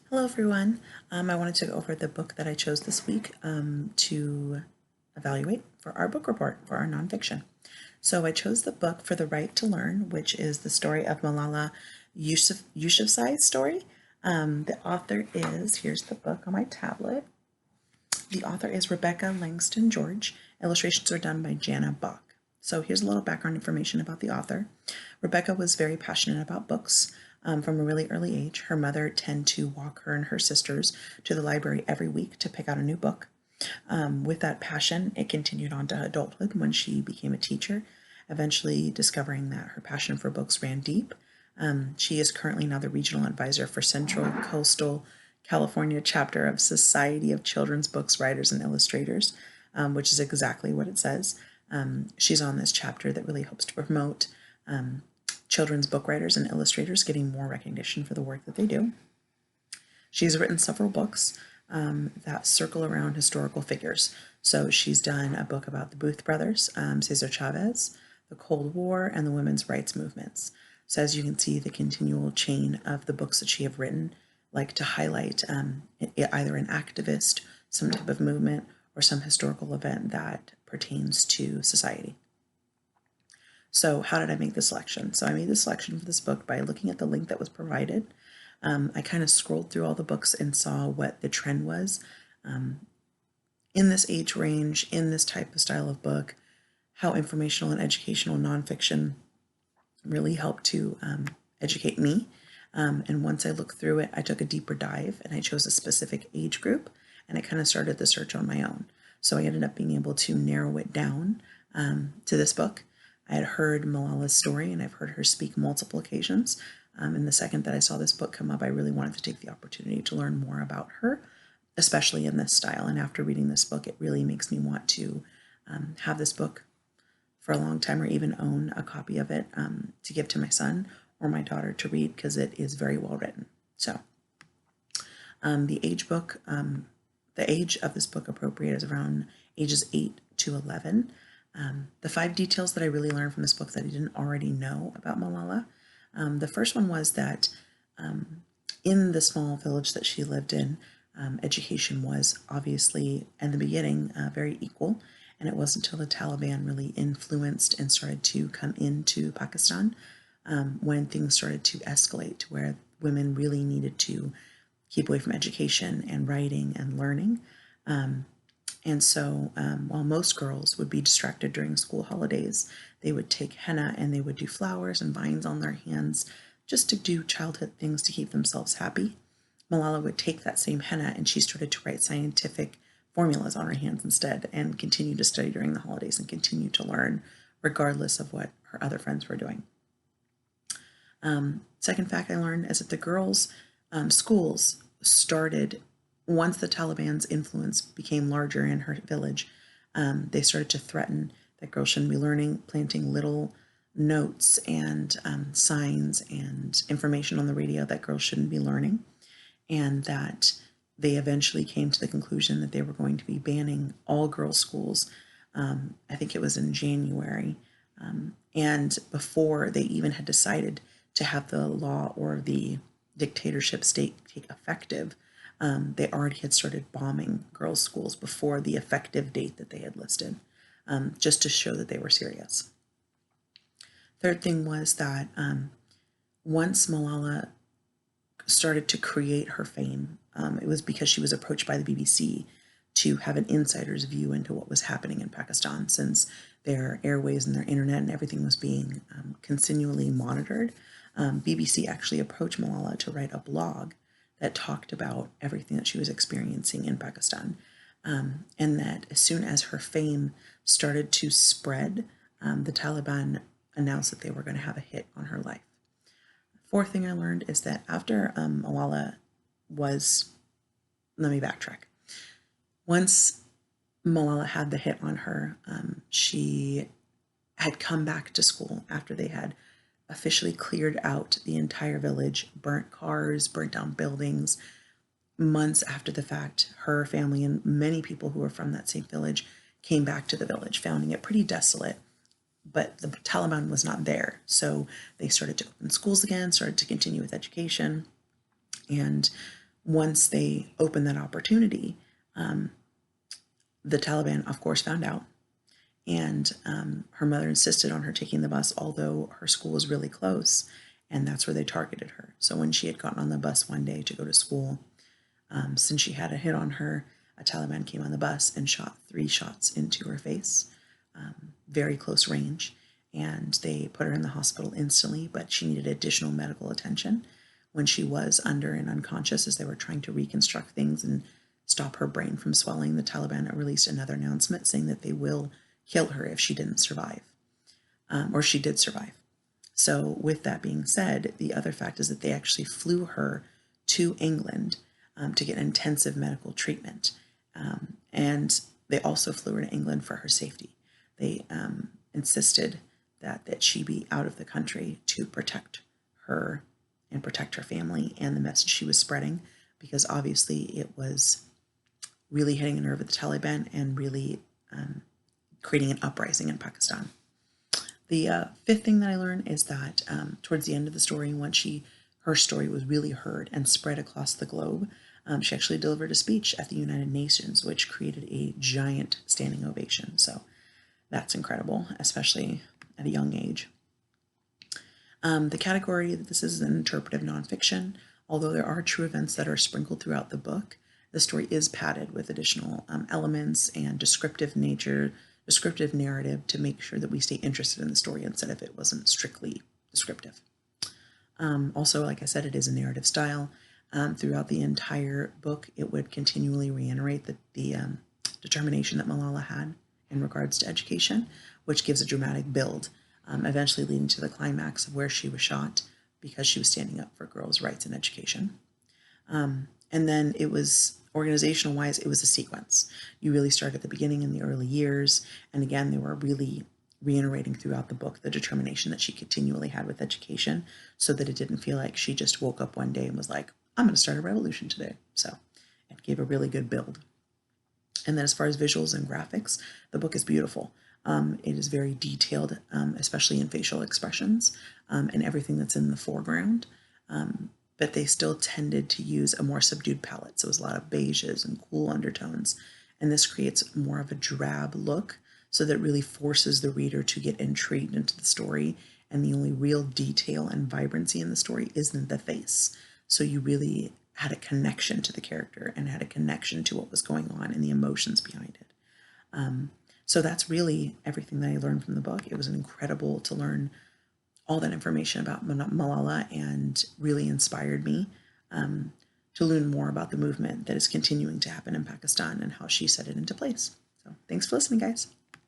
Hello, everyone. I wanted to go over the book that I chose this week to evaluate for our book report for our nonfiction. So I chose the book For the Right to Learn, which is the story of Malala Yousafzai's story. The author is, here's the book on my tablet. The author is Rebecca Langston George. Illustrations are done by Jana Bach. So here's a little background information about the author. Rebecca was very passionate about books. From a really early age, her mother tended to walk her and her sisters to the library every week to pick out a new book. With that passion, it continued on to adulthood when she became a teacher, eventually discovering that her passion for books ran deep. She is currently now the regional advisor for Central Coastal California chapter of Society of Children's Books Writers and Illustrators, which is exactly what it says. She's on this chapter that really hopes to promote children's book writers and illustrators getting more recognition for the work that they do. She's written several books that circle around historical figures. So she's done a book about the Booth brothers, Cesar Chavez, the Cold War, and the women's rights movements. So as you can see, the continual chain of the books that she have written like to highlight either an activist, some type of movement, or some historical event that pertains to society. So how did I make the selection? So I made the selection for this book by looking at the link that was provided. I kind of scrolled through all the books and saw what the trend was in this age range, in this type of style of book, how informational and educational nonfiction really helped to educate me. And once I looked through it, I took a deeper dive and I chose a specific age group and I kind of started the search on my own. So I ended up being able to narrow it down to this book. I had heard Malala's story and I've heard her speak multiple occasions. And the second that I saw this book come up, I really wanted to take the opportunity to learn more about her, especially in this style. And after reading this book, it really makes me want to have this book for a long time or even own a copy of it to give to my son or my daughter to read because it is very well written. So the age of this book appropriate is around ages 8 to 11. The 5 details that I really learned from this book that I didn't already know about Malala. The first one was that in the small village that she lived in, education was obviously, in the beginning, very equal. And it wasn't until the Taliban really influenced and started to come into Pakistan when things started to escalate to where women really needed to keep away from education and writing and learning. And so while most girls would be distracted during school holidays, they would take henna and they would do flowers and vines on their hands just to do childhood things to keep themselves happy. Malala would take that same henna and she started to write scientific formulas on her hands instead and continue to study during the holidays and continue to learn regardless of what her other friends were doing. Second fact I learned is that the girls' schools started once the Taliban's influence became larger in her village. They started to threaten that girls shouldn't be learning, planting little notes and signs and information on the radio that girls shouldn't be learning, and that they eventually came to the conclusion that they were going to be banning all girls' schools. I think it was in January. And before they even had decided to have the law or the dictatorship state take effective, they already had started bombing girls' schools before the effective date that they had listed, just to show that they were serious. Third thing was that once Malala started to create her fame, it was because she was approached by the BBC to have an insider's view into what was happening in Pakistan, since their airways and their internet and everything was being continually monitored. BBC actually approached Malala to write a blog that talked about everything that she was experiencing in Pakistan. And that as soon as her fame started to spread, the Taliban announced that they were going to have a hit on her life. Fourth thing I learned is that after Malala was, let me backtrack. Once Malala had the hit on her, she had come back to school after they had officially cleared out the entire village, burnt cars, burnt down buildings. Months after the fact, her family and many people who were from that same village came back to the village, finding it pretty desolate. But the Taliban was not there. So they started to open schools again, started to continue with education. And once they opened that opportunity, the Taliban, of course, found out. And her mother insisted on her taking the bus, although her school was really close, and that's where they targeted her. So when she had gotten on the bus one day to go to school, since she had a hit on her, a Taliban came on the bus and shot 3 shots into her face, very close range. And they put her in the hospital instantly, but she needed additional medical attention. When she was under and unconscious, as they were trying to reconstruct things and stop her brain from swelling, the Taliban released another announcement saying that they will kill her if she didn't survive, or she did survive. So with that being said, the other fact is that they actually flew her to England to get intensive medical treatment. And they also flew her to England for her safety. They insisted that she be out of the country to protect her and protect her family and the message she was spreading, because obviously it was really hitting a nerve with the Taliban and really creating an uprising in Pakistan. The fifth thing that I learned is that towards the end of the story, once her story was really heard and spread across the globe, she actually delivered a speech at the United Nations, which created a giant standing ovation. So that's incredible, especially at a young age. The category that this is an interpretive nonfiction. Although there are true events that are sprinkled throughout the book, the story is padded with additional elements and descriptive narrative to make sure that we stay interested in the story instead of it wasn't strictly descriptive. Also, like I said, it is a narrative style. Throughout the entire book, it would continually reiterate the determination that Malala had in regards to education, which gives a dramatic build, eventually leading to the climax of where she was shot because she was standing up for girls' rights in education. And then it was, organizational wise, it was a sequence. You really start at the beginning in the early years. And again, they were really reiterating throughout the book the determination that she continually had with education, so that it didn't feel like she just woke up one day and was like, I'm going to start a revolution today. So it gave a really good build. And then as far as visuals and graphics, the book is beautiful. It is very detailed, especially in facial expressions and everything that's in the foreground. But they still tended to use a more subdued palette. So it was a lot of beiges and cool undertones. And this creates more of a drab look, so that really forces the reader to get intrigued into the story. And the only real detail and vibrancy in the story is in the face. So you really had a connection to the character and had a connection to what was going on and the emotions behind it. So that's really everything that I learned from the book. It was incredible to learn all that information about Malala, and really inspired me to learn more about the movement that is continuing to happen in Pakistan and how she set it into place. So thanks for listening, guys.